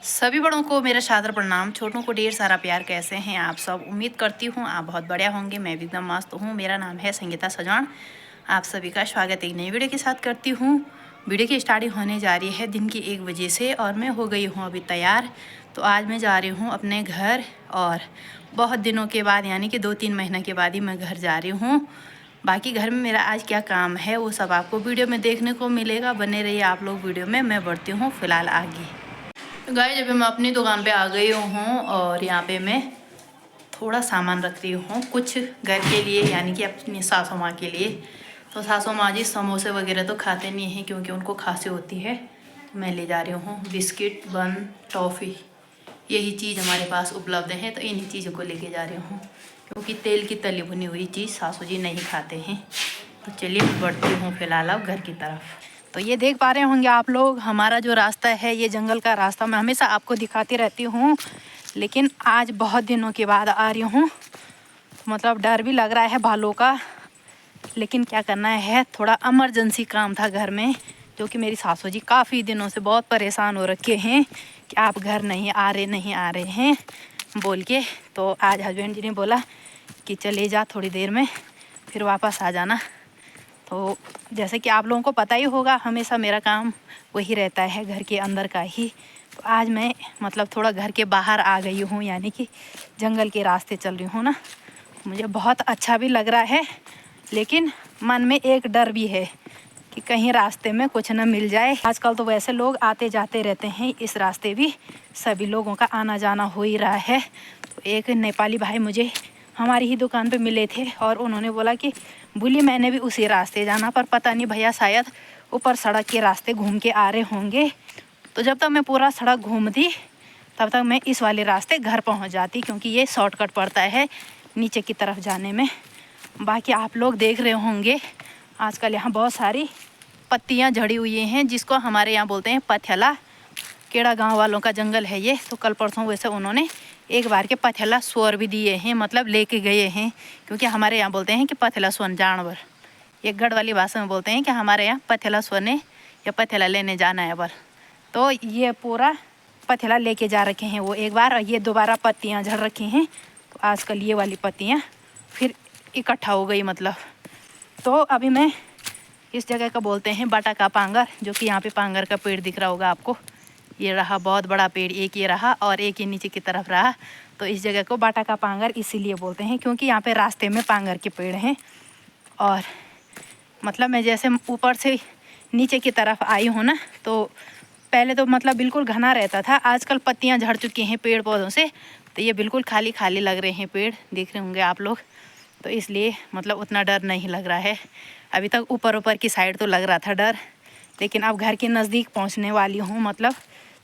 सभी बड़ों को मेरा सादर प्रणाम, छोटों को ढेर सारा प्यार। कैसे हैं आप सब? उम्मीद करती हूँ आप बहुत बढ़िया होंगे। मैं भी एकदम मस्त हूँ। मेरा नाम है संगीता सजान। आप सभी का स्वागत एक नई वीडियो के साथ करती हूँ। वीडियो की स्टार्टिंग होने जा रही है दिन की 1 बजे से और मैं हो गई हूँ अभी तैयार। तो आज मैं जा रही हूँ अपने घर और बहुत दिनों के बाद यानी कि 2-3 महीने के बाद ही मैं घर जा रही हूँ। बाकी घर में मेरा आज क्या काम है वो सब आपको वीडियो में देखने को मिलेगा। बने रहिए आप लोग वीडियो में। मैं बढ़ती हूँ फ़िलहाल आगे। गाइस जब मैं अपनी दुकान पे आ गई हूँ और यहाँ पे मैं थोड़ा सामान रख रही हूँ कुछ घर के लिए यानी कि अपनी सासू माँ के लिए। तो सासू माँ जी समोसे वगैरह तो खाते नहीं हैं क्योंकि उनको खांसी होती है। तो मैं ले जा रही हूँ बिस्किट, बन, टॉफ़ी, यही चीज़ हमारे पास उपलब्ध है। तो इन्हीं चीज़ों को लेके जा रही हूँ क्योंकि तेल की तली भुनी हुई चीज़ सासू जी नहीं खाते हैं। तो चलिए बढ़ती हूँ फ़िलहाल अब घर की तरफ। तो ये देख पा रहे होंगे आप लोग, हमारा जो रास्ता है ये जंगल का रास्ता मैं हमेशा आपको दिखाती रहती हूँ, लेकिन आज बहुत दिनों के बाद आ रही हूँ। मतलब डर भी लग रहा है भालू का, लेकिन क्या करना है, थोड़ा इमरजेंसी काम था घर में, जो कि मेरी सासू जी काफ़ी दिनों से बहुत परेशान हो रखे हैं कि आप घर नहीं आ रहे हैं बोल के। तो आज हस्बैंड जी ने बोला कि चले जा थोड़ी देर में फिर वापस आ जाना। तो जैसे कि आप लोगों को पता ही होगा, हमेशा मेरा काम वही रहता है घर के अंदर का ही। तो आज मैं मतलब थोड़ा घर के बाहर आ गई हूँ, यानी कि जंगल के रास्ते चल रही हूँ ना। मुझे बहुत अच्छा भी लग रहा है, लेकिन मन में एक डर भी है कि कहीं रास्ते में कुछ न मिल जाए। आजकल तो वैसे लोग आते जाते रहते हैं इस रास्ते भी, सभी लोगों का आना जाना हो ही रहा है। तो एक नेपाली भाई मुझे हमारी ही दुकान पे मिले थे और उन्होंने बोला कि बोली मैंने भी उसी रास्ते जाना, पर पता नहीं भैया शायद ऊपर सड़क के रास्ते घूम के आ रहे होंगे। तो जब तक मैं पूरा सड़क घूमती तब तक मैं इस वाले रास्ते घर पहुंच जाती, क्योंकि ये शॉर्टकट पड़ता है नीचे की तरफ जाने में। बाकी आप लोग देख रहे होंगे आजकल यहाँ बहुत सारी पत्तियाँ झड़ी हुई हैं, जिसको हमारे यहाँ बोलते हैं पथेला। केड़ा गांव वालों का जंगल है ये। तो कल परसों वैसे उन्होंने एक बार के पथेला स्वर भी दिए हैं, मतलब लेके गए हैं, क्योंकि हमारे यहाँ बोलते हैं कि पथेला स्वन जानवर। ये गढ़ वाली भाषा में बोलते हैं कि हमारे यहाँ पथेला सोने या पथेला लेने जाना है बल। तो ये पूरा पथेला लेके जा रखे हैं वो एक बार, और ये दोबारा पत्तियाँ झड़ रखी हैं। तो आजकल ये वाली पत्तियाँ फिर इकट्ठा हो गई मतलब। तो अभी मैं इस जगह का बोलते हैं बाटा का पांगर, जो कि यहाँ पे पांगर का पेड़ दिख रहा होगा आपको। ये रहा बहुत बड़ा पेड़, एक ये रहा और एक ये नीचे की तरफ रहा। तो इस जगह को बाटा का पांगर इसीलिए बोलते हैं क्योंकि यहाँ पे रास्ते में पांगर के पेड़ हैं। और मतलब मैं जैसे ऊपर से नीचे की तरफ आई हूँ ना, तो पहले तो मतलब बिल्कुल घना रहता था, आजकल पत्तियाँ झड़ चुकी हैं पेड़ पौधों से। तो ये बिल्कुल खाली खाली लग रहे हैं पेड़, देख रहे होंगे आप लोग। तो इसलिए मतलब उतना डर नहीं लग रहा है। अभी तक ऊपर ऊपर की साइड तो लग रहा था डर, लेकिन अब घर के नज़दीक पहुँचने वाली हूँ, मतलब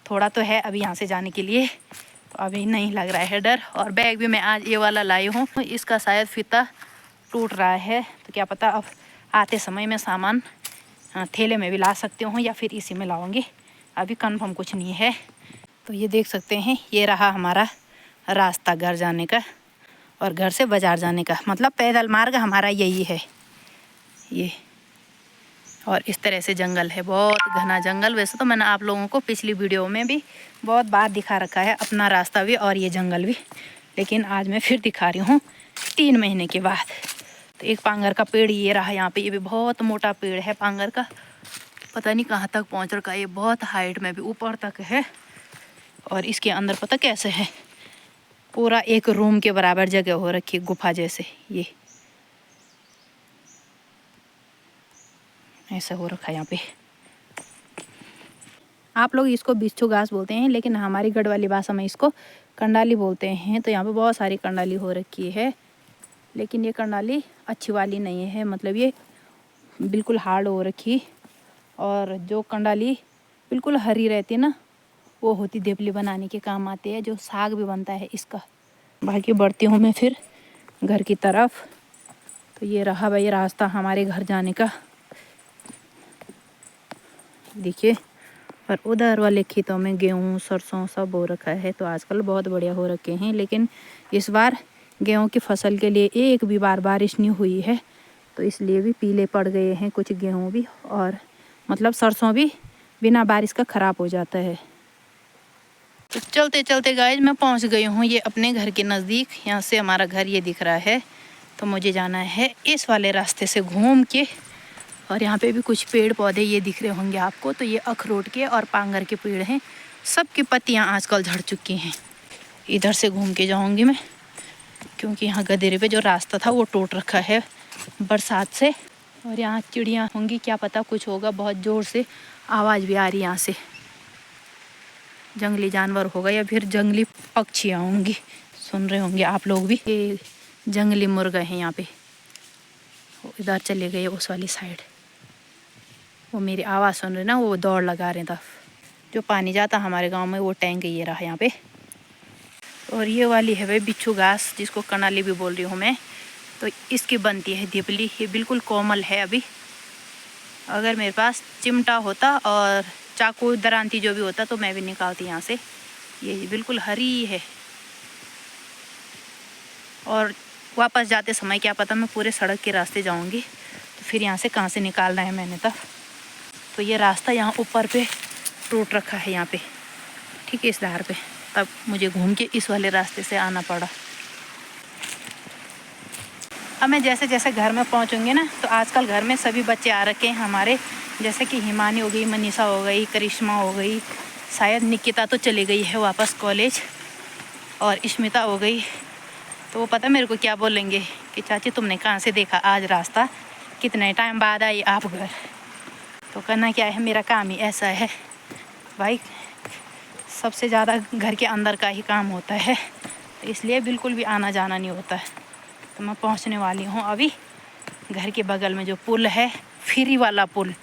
थोड़ा तो है अभी यहाँ से जाने के लिए, तो अभी नहीं लग रहा है डर। और बैग भी मैं आज ये वाला लाई हूँ, इसका शायद फीता टूट रहा है, तो क्या पता अब आते समय में सामान थैले में भी ला सकती हूँ या फिर इसी में लाऊंगी, अभी कंफर्म कुछ नहीं है। तो ये देख सकते हैं, ये रहा हमारा रास्ता घर जाने का और घर से बाज़ार जाने का, मतलब पैदल मार्ग हमारा यही है ये। और इस तरह से जंगल है, बहुत घना जंगल। वैसे तो मैंने आप लोगों को पिछली वीडियो में भी बहुत बार दिखा रखा है अपना रास्ता भी और ये जंगल भी, लेकिन आज मैं फिर दिखा रही हूँ 3 महीने के बाद। तो एक पांगर का पेड़ ये रहा यहाँ पे, ये भी बहुत मोटा पेड़ है पांगर का, पता नहीं कहाँ तक पहुँच रखा है, ये बहुत हाइट में भी ऊपर तक है। और इसके अंदर पता कैसे है, पूरा एक रूम के बराबर जगह हो रखी है, गुफा जैसे ये ऐसा हो रखा है यहाँ पे। आप लोग इसको बिच्छू घास बोलते हैं, लेकिन हमारी गढ़वाली भाषा में इसको कंडाली बोलते हैं। तो यहाँ पे बहुत सारी कंडाली हो रखी है, लेकिन ये कंडाली अच्छी वाली नहीं है, मतलब ये बिल्कुल हार्ड हो रखी। और जो कंडाली बिल्कुल हरी रहती ना, वो होती देपली बनाने के काम आती है, जो साग भी बनता है इसका। बाकी बढ़ती हूँ मैं फिर घर की तरफ। तो ये रहा भाई रास्ता हमारे घर जाने का, देखिए। और उधर वाले खेतों में गेहूँ सरसों सब हो रखा है, तो आजकल बहुत बढ़िया हो रखे हैं। लेकिन इस बार गेहूँ की फसल के लिए एक भी बार बारिश नहीं हुई है, तो इसलिए भी पीले पड़ गए हैं कुछ गेहूँ भी, और मतलब सरसों भी बिना बारिश का ख़राब हो जाता है। तो चलते चलते गाइस मैं पहुंच गई हूँ ये अपने घर के नज़दीक। यहाँ से हमारा घर ये दिख रहा है। तो मुझे जाना है इस वाले रास्ते से घूम के। और यहाँ पे भी कुछ पेड़ पौधे ये दिख रहे होंगे आपको। तो ये अखरोट के और पांगर के पेड़ हैं। सबकी पत्तियाँ आजकल झड़ चुकी हैं। इधर से घूम के जाऊँगी मैं, क्योंकि यहाँ गदेरे पे जो रास्ता था वो टूट रखा है बरसात से। और यहाँ चिड़ियाँ होंगी, क्या पता कुछ होगा। बहुत ज़ोर से आवाज़ भी आ रही है यहाँ से। जंगली जानवर होगा या फिर जंगली पक्षियाँ होंगी। सुन रहे होंगे आप लोग भी। ये जंगली मुर्गा हैं यहाँ पे। इधर चले गए उस वाली साइड। वो मेरी आवाज़ सुन रहे ना, वो दौड़ लगा रहे था। जो पानी जाता हमारे गांव में वो टैंक ये रहा यहाँ पे। और ये वाली है भाई बिच्छू घास, जिसको कनाली भी बोल रही हूँ मैं। तो इसकी बनती है दिपली। ये बिल्कुल कोमल है अभी। अगर मेरे पास चिमटा होता और चाकू दरांती जो भी होता तो मैं भी निकालती यहाँ से। ये बिल्कुल हरी है। और वापस जाते समय क्या पता मैं पूरे सड़क के रास्ते जाऊँगी, तो फिर यहाँ से कहाँ से निकालना है मैंने तब। तो ये रास्ता यहाँ ऊपर पे टूट रखा है यहाँ पे, ठीक है, इस धार पे। तब मुझे घूम के इस वाले रास्ते से आना पड़ा। अब मैं जैसे जैसे घर में पहुँचूँगी ना, तो आजकल घर में सभी बच्चे आ रखे हैं हमारे। जैसे कि हिमानी हो गई, मनीषा हो गई, करिश्मा हो गई, शायद निकिता तो चली गई है वापस कॉलेज, और स्मिता हो गई। तो वो पता मेरे को क्या बोलेंगे कि चाची तुमने कहाँ से देखा आज रास्ता, कितने टाइम बाद आई आप घर। तो करना क्या है, मेरा काम ही ऐसा है भाई। सबसे ज़्यादा घर के अंदर का ही काम होता है, तो इसलिए बिल्कुल भी आना जाना नहीं होता है। तो मैं पहुंचने वाली हूं अभी घर के बगल में जो पुल है, फ्री वाला पुल।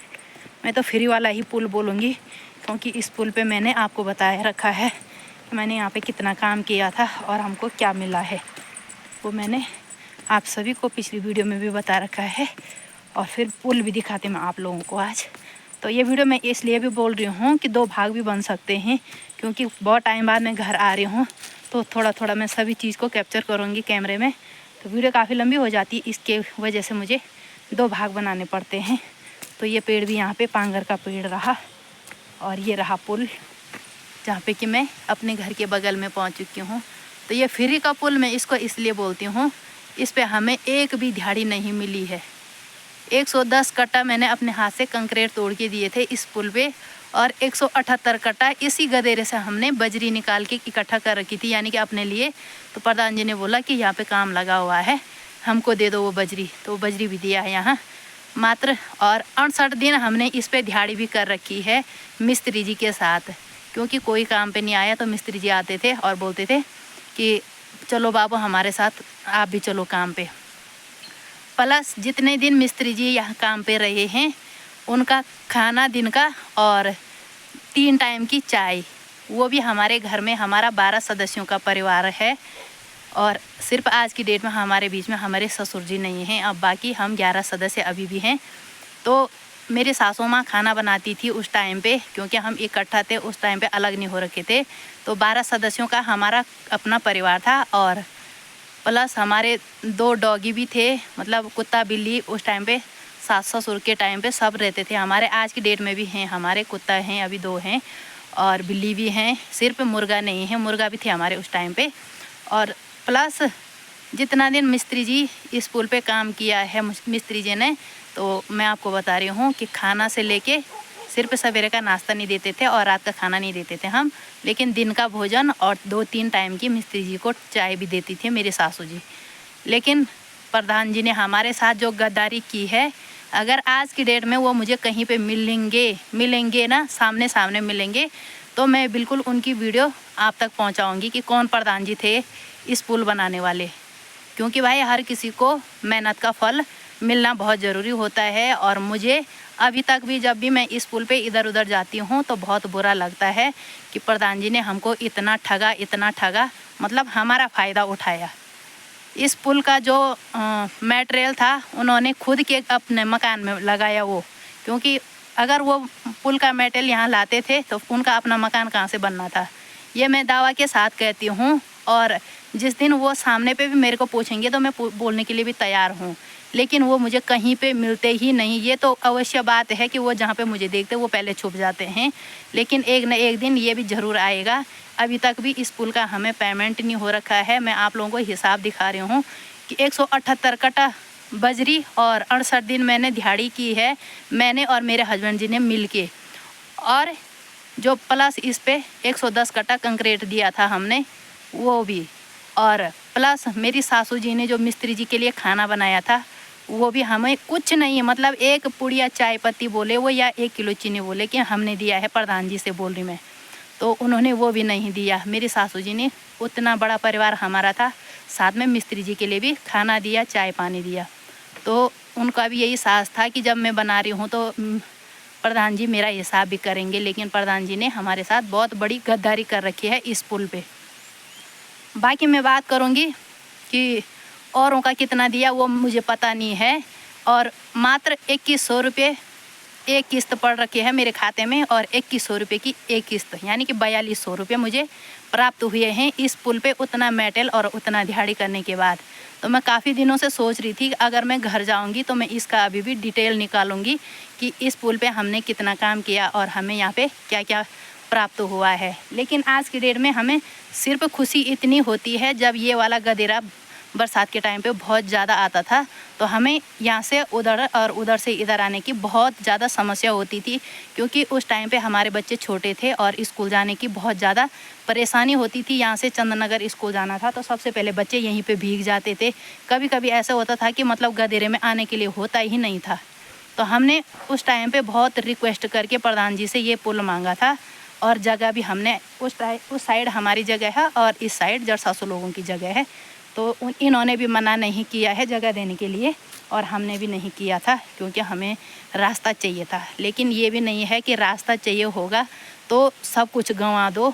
मैं तो फ्री वाला ही पुल बोलूँगी, क्योंकि इस पुल पे मैंने आपको बताया रखा है कि मैंने यहाँ पे कितना काम किया था और हमको क्या मिला है। वो मैंने आप सभी को पिछली वीडियो में भी बता रखा है। और फिर पुल भी दिखाते मैं आप लोगों को आज। तो ये वीडियो मैं इसलिए भी बोल रही हूँ कि 2 भाग भी बन सकते हैं, क्योंकि बहुत टाइम बाद मैं घर आ रही हूँ। तो थोड़ा थोड़ा मैं सभी चीज़ को कैप्चर करूँगी कैमरे में। तो वीडियो काफ़ी लंबी हो जाती है, इसके वजह से मुझे 2 भाग बनाने पड़ते हैं। तो ये पेड़ भी यहाँ पे पांगर का पेड़ रहा, और ये रहा पुल जहाँ पे कि मैं अपने घर के बगल में पहुँच चुकी हूँ। तो ये फ्री का पुल मैं इसको इसलिए बोलती हूँ, इस पे हमें एक भी दिहाड़ी नहीं मिली है। 110 कट्टा मैंने अपने हाथ से कंक्रीट तोड़ के दिए थे इस पुल पे, और 178 कट्टा इसी गदेरे से हमने बजरी निकाल के इकट्ठा कर रखी थी, यानी कि अपने लिए। तो प्रधान जी ने बोला कि यहाँ पे काम लगा हुआ है, हमको दे दो वो बजरी। तो वो बजरी भी दिया है यहाँ मात्र। और 68 दिन हमने इस पे दिहाड़ी भी कर रखी है मिस्त्री जी के साथ, क्योंकि कोई काम पे नहीं आया तो मिस्त्री जी आते थे और बोलते थे कि चलो बाबू हमारे साथ आप भी चलो काम पे। प्लस जितने दिन मिस्त्री जी यहाँ काम पे रहे हैं उनका खाना दिन का और 3 टाइम की चाय, वो भी हमारे घर में हमारा 12 सदस्यों का परिवार है। और सिर्फ आज की डेट में हमारे बीच में हमारे ससुर जी नहीं हैं, अब बाकी हम 11 सदस्य अभी भी हैं। तो मेरी सासू माँ खाना बनाती थी उस टाइम पे, क्योंकि हम इकट्ठा थे उस टाइम पे, अलग नहीं हो रखे थे। तो 12 सदस्यों का हमारा अपना परिवार था, और प्लस हमारे 2 डॉगी भी थे, मतलब कुत्ता बिल्ली। उस टाइम पे सास ससुर के टाइम पे सब रहते थे हमारे। आज की डेट में भी हैं हमारे, कुत्ता हैं अभी 2 हैं और बिल्ली भी हैं, सिर्फ मुर्गा नहीं है, मुर्गा भी थे हमारे उस टाइम पे। और प्लस जितना दिन मिस्त्री जी इस पुल पे काम किया है मिस्त्री जी ने, तो मैं आपको बता रही हूँ कि खाना से लेके सिर्फ सवेरे का नाश्ता नहीं देते थे और रात का खाना नहीं देते थे हम, लेकिन दिन का भोजन और 2-3 टाइम की मिस्त्री जी को चाय भी देती थी मेरी सासू जी। लेकिन प्रधान जी ने हमारे साथ जो गद्दारी की है, अगर आज की डेट में वो मुझे कहीं पे मिलेंगे ना, सामने सामने मिलेंगे, तो मैं बिल्कुल उनकी वीडियो आप तक पहुंचाऊंगी कि कौन प्रधान जी थे इस पुल बनाने वाले। क्योंकि भाई हर किसी को मेहनत का फल मिलना बहुत ज़रूरी होता है। और मुझे अभी तक भी जब भी मैं इस पुल पे इधर उधर जाती हूँ तो बहुत बुरा लगता है कि प्रधान जी ने हमको इतना ठगा, मतलब हमारा फ़ायदा उठाया। इस पुल का जो मटेरियल था उन्होंने खुद के अपने मकान में लगाया वो, क्योंकि अगर वो पुल का मटेरियल यहाँ लाते थे तो उनका अपना मकान कहाँ से बनना था, ये मैं दावा के साथ कहती हूँ। और जिस दिन वो सामने पे भी मेरे को पूछेंगे तो मैं बोलने के लिए भी तैयार हूँ, लेकिन वो मुझे कहीं पे मिलते ही नहीं। ये तो अवश्य बात है कि वो जहाँ पे मुझे देखते वो पहले छुप जाते हैं, लेकिन एक न एक दिन ये भी ज़रूर आएगा। अभी तक भी इस पुल का हमें पेमेंट नहीं हो रखा है। मैं आप लोगों को हिसाब दिखा रही हूँ कि 178 कट्टा बजरी और 68 दिन मैंने दिहाड़ी की है, मैंने और मेरे हस्बैंड जी ने मिल के। और जो प्लस इस पे 110 कट्टा कंक्रीट दिया था हमने, वो भी। और प्लस मेरी सासू जी ने जो मिस्त्री जी के लिए खाना बनाया था, वो भी हमें कुछ नहीं, मतलब एक पुड़िया चाय पत्ती बोले वो, या 1 किलो चीनी बोले कि हमने दिया है, प्रधान जी से बोल रही मैं, तो उन्होंने वो भी नहीं दिया। मेरी सासू जी ने, उतना बड़ा परिवार हमारा था, साथ में मिस्त्री जी के लिए भी खाना दिया, चाय पानी दिया। तो उनका भी यही साहस था कि जब मैं बना रही हूँ तो प्रधान जी मेरा हिसाब भी करेंगे। लेकिन प्रधान जी ने हमारे साथ बहुत बड़ी गद्दारी कर रखी है इस पुल पे। बाकी मैं बात करूँगी कि औरों का कितना दिया वो मुझे पता नहीं है। और मात्र 2100 रुपये एक किस्त पड़ रखी है मेरे खाते में, और 2100 रुपये की एक किस्त, यानी कि 4200 रुपये मुझे प्राप्त हुए हैं इस पुल पे, उतना मेटल और उतना दिहाड़ी करने के बाद। तो मैं काफ़ी दिनों से सोच रही थी अगर मैं घर जाऊंगी तो मैं इसका अभी भी डिटेल निकालूंगी कि इस पुल पे हमने कितना काम किया और हमें यहाँ पे क्या क्या प्राप्त हुआ है। लेकिन आज की डेट में हमें सिर्फ खुशी इतनी होती है, जब ये वाला गदेरा बरसात के टाइम पे बहुत ज़्यादा आता था तो हमें यहाँ से उधर और उधर से इधर आने की बहुत ज़्यादा समस्या होती थी, क्योंकि उस टाइम पे हमारे बच्चे छोटे थे और स्कूल जाने की बहुत ज़्यादा परेशानी होती थी। यहाँ से चंदननगर स्कूल जाना था तो सबसे पहले बच्चे यहीं पे भीग जाते थे। कभी कभी ऐसा होता था कि मतलब गदेरे में आने के लिए होता ही नहीं था। तो हमने उस टाइम पर बहुत रिक्वेस्ट करके प्रधान जी से ये पुल मांगा था, और जगह भी हमने उस साइड हमारी जगह है और इस साइड जरसासू लोगों की जगह है, तो इन्होंने भी मना नहीं किया है जगह देने के लिए, और हमने भी नहीं किया था क्योंकि हमें रास्ता चाहिए था। लेकिन ये भी नहीं है कि रास्ता चाहिए होगा तो सब कुछ गंवा दो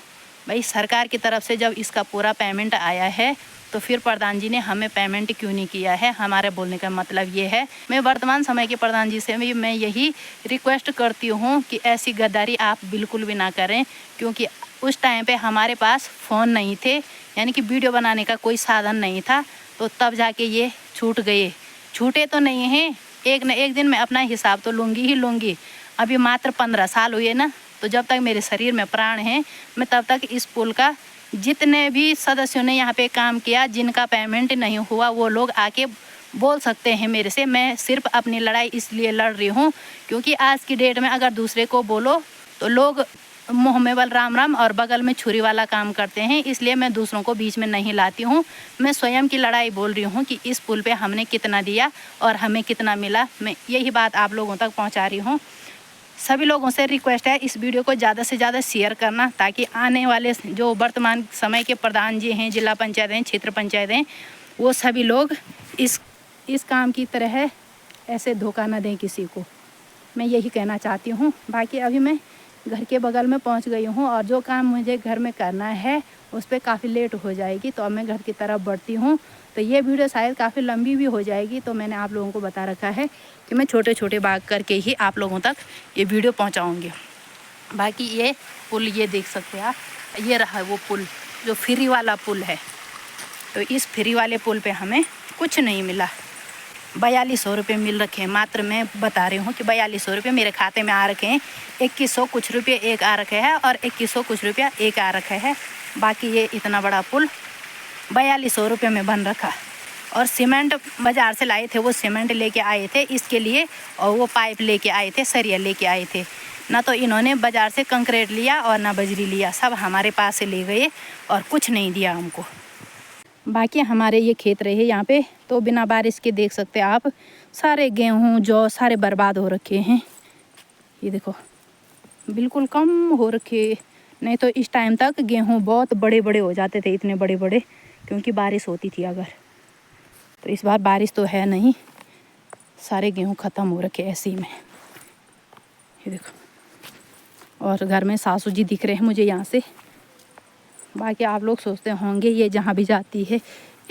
भाई। सरकार की तरफ से जब इसका पूरा पेमेंट आया है तो फिर प्रधान जी ने हमें पेमेंट क्यों नहीं किया है। हमारे बोलने का मतलब ये है। मैं वर्तमान समय के प्रधान जी से भी मैं यही रिक्वेस्ट करती हूँ कि ऐसी गद्दारी आप बिल्कुल भी ना करें, क्योंकि उस टाइम पे हमारे पास फ़ोन नहीं थे, यानी कि वीडियो बनाने का कोई साधन नहीं था, तो तब जाके ये छूट गए। छूटे तो नहीं हैं, एक न एक दिन मैं अपना हिसाब तो लूँगी ही लूँगी। अभी मात्र 15 साल हुए ना, तो जब तक मेरे शरीर में प्राण हैं मैं तब तक इस पुल का, जितने भी सदस्यों ने यहाँ पे काम किया, जिनका पेमेंट नहीं हुआ वो लोग आके बोल सकते हैं मेरे से। मैं सिर्फ अपनी लड़ाई इसलिए लड़ रही हूँ क्योंकि आज की डेट में अगर दूसरे को बोलो तो लोग मुँह में बल राम राम और बगल में छुरी वाला काम करते हैं। इसलिए मैं दूसरों को बीच में नहीं लाती हूँ। मैं स्वयं की लड़ाई बोल रही हूँ कि इस पुल पे हमने कितना दिया और हमें कितना मिला। मैं यही बात आप लोगों तक पहुँचा रही हूँ। सभी लोगों से रिक्वेस्ट है इस वीडियो को ज़्यादा से ज़्यादा शेयर करना, ताकि आने वाले जो वर्तमान समय के प्रधान जी हैं, जिला पंचायत हैं, क्षेत्र पंचायत हैं, वो सभी लोग इस काम की तरह ऐसे धोखा न दें किसी को। मैं यही कहना चाहती हूँ। बाकी अभी मैं घर के बगल में पहुँच गई हूँ और जो काम मुझे घर में करना है उस पर काफ़ी लेट हो जाएगी, तो अब मैं घर की तरफ बढ़ती हूँ। तो ये वीडियो शायद काफ़ी लंबी भी हो जाएगी, तो मैंने आप लोगों को बता रखा है कि मैं छोटे छोटे भाग करके ही आप लोगों तक ये वीडियो पहुँचाऊँगी। बाकी ये पुल ये देख सकते हैं आप, ये रहा वो पुल जो फ्री वाला पुल है। तो इस फ्री वाले पुल पे हमें कुछ नहीं मिला। 4200 रुपये मिल रखे हैं। मात्र मैं बता रही हूँ कि 4200 रुपये मेरे खाते में आ रखे हैं। 2100 कुछ रुपये एक आ रखे है और 2100 कुछ रुपया एक आ रखा है। बाकी ये इतना बड़ा पुल 4200 रुपये में बन रखा। और सीमेंट बाज़ार से लाए थे, वो सीमेंट लेके आए थे इसके लिए, और वो पाइप लेके आए थे, सरिया लेके आए थे। ना तो इन्होंने बाज़ार से कंक्रीट लिया और ना बजरी लिया, सब हमारे पास से ले गए और कुछ नहीं दिया हमको। बाकी हमारे ये खेत रहे यहाँ पे, तो बिना बारिश के देख सकते हैं आप, सारे गेहूँ जौ सारे बर्बाद हो रखे हैं। ये देखो बिल्कुल कम हो रखे, नहीं तो इस टाइम तक गेहूँ बहुत बड़े बड़े हो जाते थे, इतने बड़े बड़े, क्योंकि बारिश होती थी अगर। तो इस बार बारिश तो है नहीं, सारे गेहूँ ख़त्म हो रखे ऐसे ही में। ये देखो, और घर में सासू जी दिख रहे हैं मुझे यहाँ से। बाकी आप लोग सोचते होंगे ये जहाँ भी जाती है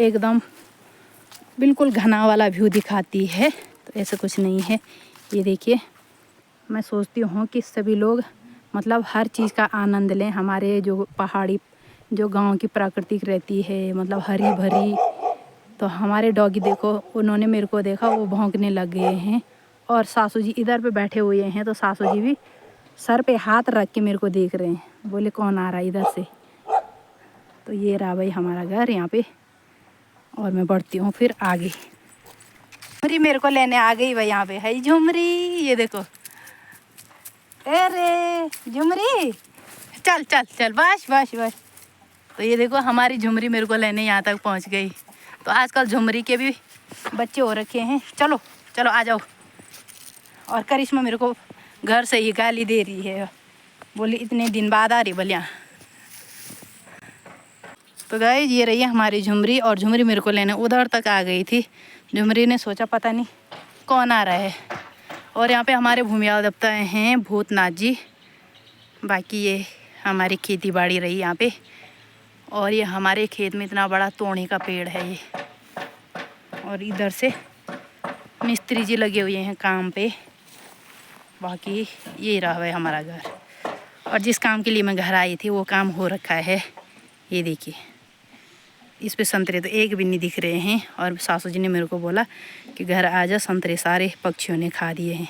एकदम बिल्कुल घना वाला व्यू दिखाती है, तो ऐसा कुछ नहीं है। ये देखिए, मैं सोचती हूँ कि सभी लोग मतलब हर चीज़ का आनंद लें। हमारे जो पहाड़ी जो गांव की प्राकृतिक रहती है, मतलब हरी भरी। तो हमारे डॉगी देखो, उन्होंने मेरे को देखा, वो भौंकने लग गए हैं। और सासू जी इधर पे बैठे हुए हैं, तो सासू जी भी सर पे हाथ रख के मेरे को देख रहे हैं, बोले कौन आ रहा है इधर से। तो ये रहा भाई हमारा घर यहाँ पे। और मैं बढ़ती हूँ फिर आगे। झुमरी मेरे को लेने आ गई भाई, यहाँ पे है झुमरी, ये देखो। अरे झुमरी, चल चल चल, बस बस बस। तो ये देखो हमारी झुमरी मेरे को लेने यहाँ तक पहुँच गई। तो आजकल झुमरी के भी बच्चे हो रखे हैं। चलो चलो आ जाओ। और करिश्मा मेरे को घर से ही गाली दे रही है, बोली इतने दिन बाद आ रही बलिया। तो गाइस ये रही है हमारी झुमरी, और झुमरी मेरे को लेने उधर तक आ गई थी। झुमरी ने सोचा पता नहीं कौन आ रहा है। और यहाँ पे हमारे भूमिया देवता हैं भूतनाथ जी। बाकी ये हमारी खेती बाड़ी रही यहाँ पे। और ये हमारे खेत में इतना बड़ा तोड़ने का पेड़ है ये। और इधर से मिस्त्री जी लगे हुए हैं काम पे। बाकी ये रहा है हमारा घर। और जिस काम के लिए मैं घर आई थी वो काम हो रखा है। ये देखिए, इस पे संतरे तो एक भी नहीं दिख रहे हैं। और सासू जी ने मेरे को बोला कि घर आ जा, संतरे सारे पक्षियों ने खा दिए हैं।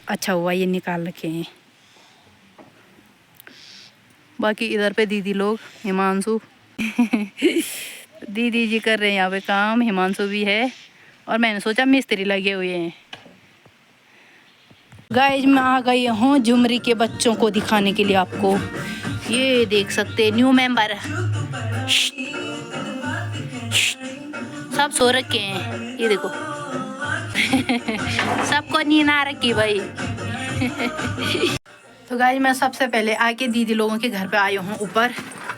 अच्छा हुआ ये निकाल रखे हैं। बाकी इधर पे दीदी लोग, हिमांशु दीदी जी कर रहे हैं यहाँ पे काम, हिमांशु भी है। और मैंने सोचा मिस्त्री लगे हुए हैं। गाइस मैं आ गई हूँ झुमरी के बच्चों को दिखाने के लिए आपको। ये देख सकते न्यू मेंबर सब सो रखे हैं, ये देखो सबको नींद आ रखी भाई। तो गाइस मैं सबसे पहले आके दीदी लोगों के घर पे आई हूँ ऊपर।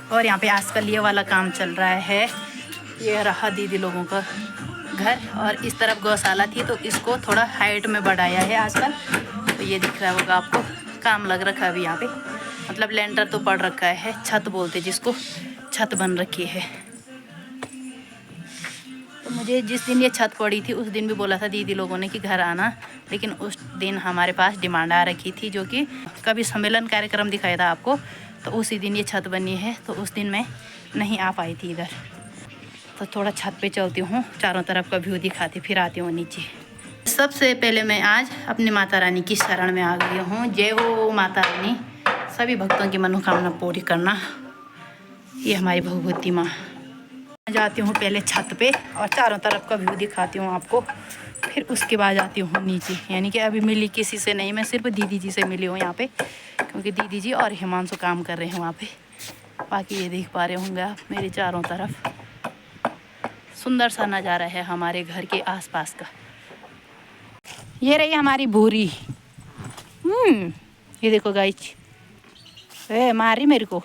और यहाँ पे आजकल ये वाला काम चल रहा है। ये रहा दीदी लोगों का घर। और इस तरफ गौशाला थी तो इसको थोड़ा हाइट में बढ़ाया है आजकल। तो ये दिख रहा होगा आपको, काम लग रखा है अभी यहाँ पे। मतलब लेंटर तो पड़ रखा है, छत बोलते जिसको, छत बन रखी है। तो मुझे जिस दिन ये छत पड़ी थी उस दिन भी बोला था दीदी लोगों ने कि घर आना। लेकिन उस दिन हमारे पास डिमांड आ रखी थी, जो कि कभी सम्मेलन कार्यक्रम दिखाया था आपको। तो उसी दिन ये छत बनी है। तो उस दिन मैं नहीं आ पाई थी इधर। तो थोड़ा छत पे चलती हूँ, चारों तरफ का व्यू दिखाती, फिर आती हूँ नीचे। सबसे पहले मैं आज अपनी माता रानी की शरण में आ गई हूँ। जय हो माता रानी, सभी भक्तों की मनोकामना पूरी करना। ये हमारी भगवती माँ। जाती हूँ पहले छत पे और चारों तरफ का व्यू दिखाती हूँ आपको। फिर उसके बाद जाती हूँ नीचे। यानी कि अभी मिली किसी से नहीं, मैं सिर्फ दीदी जी से मिली हूँ यहाँ पे, क्योंकि दीदी जी और हिमांशु काम कर रहे हैं वहाँ पे। बाकी ये देख पा रहे होंगे आप मेरे चारों तरफ सुंदर सा नज़ारा है हमारे घर के आसपास का। ये रही हमारी भूरी। ये देखो गाइस, मार रही मेरे को,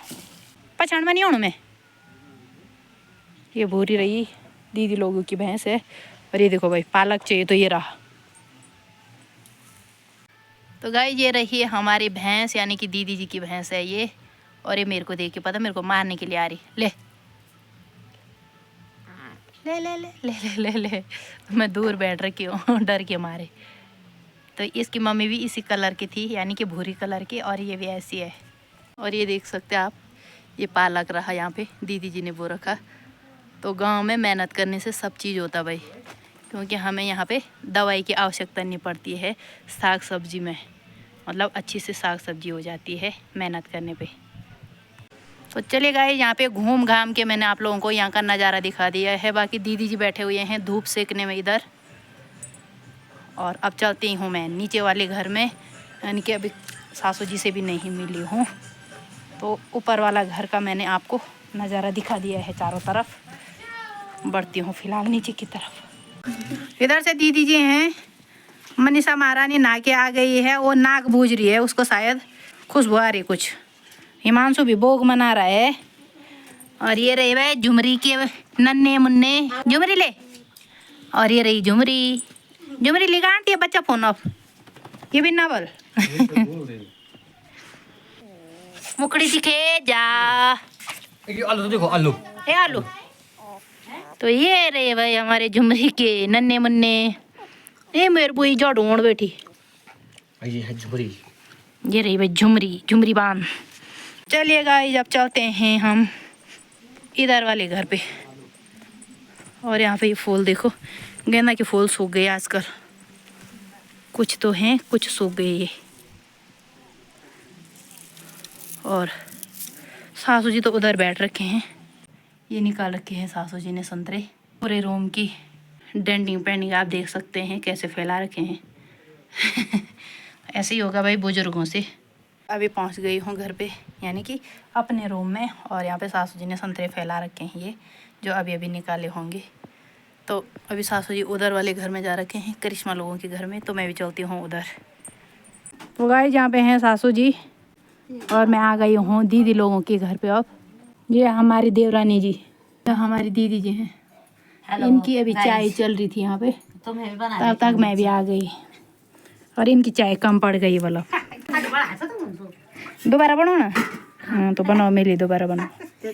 पहचान में नहीं हूँ मैं। ये भूरी रही दीदी लोगों की भैंस है। और ये देखो भाई पालक चाहिए तो ये रहा। तो गाइस ये रही है हमारी भैंस, यानी कि दीदी जी की भैंस है ये। और ये मेरे को देख के पता मेरे को मारने के लिए आ रही। ले ले ले ले ले ले ले ले। मैं दूर बैठ रखी हूँ डर के मारे। तो इसकी मम्मी भी इसी कलर की थी, यानी कि भूरी कलर की, और ये भी ऐसी है। और ये देख सकते हैं आप, ये पालक रहा यहाँ पे, दीदी जी ने वो रखा। तो गांव में मेहनत करने से सब चीज़ होता भाई, क्योंकि हमें यहाँ पे दवाई की आवश्यकता नहीं पड़ती है साग सब्जी में। मतलब अच्छी से साग सब्जी हो जाती है मेहनत करने पे। तो चलिए गाइस यहाँ पे घूम घाम के मैंने आप लोगों को यहाँ का नज़ारा दिखा दिया है। बाकी दीदी जी बैठे हुए हैं धूप सेकने में इधर। और अब चलती हूँ मैं नीचे वाले घर में, यानी कि अभी सासू जी से भी नहीं मिली हूँ। तो ऊपर वाला घर का मैंने आपको नज़ारा दिखा दिया है चारों तरफ। बढ़ती हूँ फिलहाल नीचे की तरफ। इधर से दीदी जी हैं, मनीषा महारानी नहा के आ गई है। वो नाक बूझ रही है, उसको शायद खुशबू आ रही कुछ। हिमांशु भी भोग मना रहा है। और ये रही भाई झुमरी के नन्हे मुन्ने, झुमरी ले। और ये रही झुमरी, झुमरी ले गांटी है बच्चा फोन ऑफ। ये भी ना बोल मुकड़ी दिखे जा। आलू तो देखो, आलू ए आलू। तो ये रहे भाई हमारे झुमरी के नन्हे मुन्ने। ये मेरे बुई जो ढूंढ बैठी, ये है झुमरी। ये रही भाई झुमरी, झुमरी बांध। चलिए गाइस अब चलते हैं हम इधर वाले घर पे। और यहाँ पे ये फूल देखो, गेंदा के फूल सूख गए आजकल। कुछ तो हैं, कुछ सूख गए ये। और सासू जी तो उधर बैठ रखे हैं। ये निकाल रखे हैं सासू जी ने संतरे। पूरे रूम की डेंटिंग पेंटिंग आप देख सकते हैं कैसे फैला रखे हैं। ऐसे ही होगा भाई बुजुर्गों से। अभी पहुंच गई हूँ घर पे, यानी कि अपने रूम में, और यहाँ पे सासू जी ने संतरे फैला रखे हैं ये जो अभी अभी निकाले होंगे। तो अभी सासू जी उधर वाले घर में जा रखे हैं, करिश्मा लोगों के घर में, तो मैं भी चलती हूँ उधर। तो गाइस जहाँ पे हैं सासू जी और मैं आ गई हूँ दीदी लोगों के घर पे। अब ये हमारी देवरानी जी, तो हमारी दीदी जी हैं, इनकी अभी चाय चल रही थी यहाँ पे, तब तक मैं भी आ गई और इनकी चाय कम पड़ गई। बोलो दोबारा बनाओ ना। हाँ तो बनाओ, मेरी दोबारा बनाओ।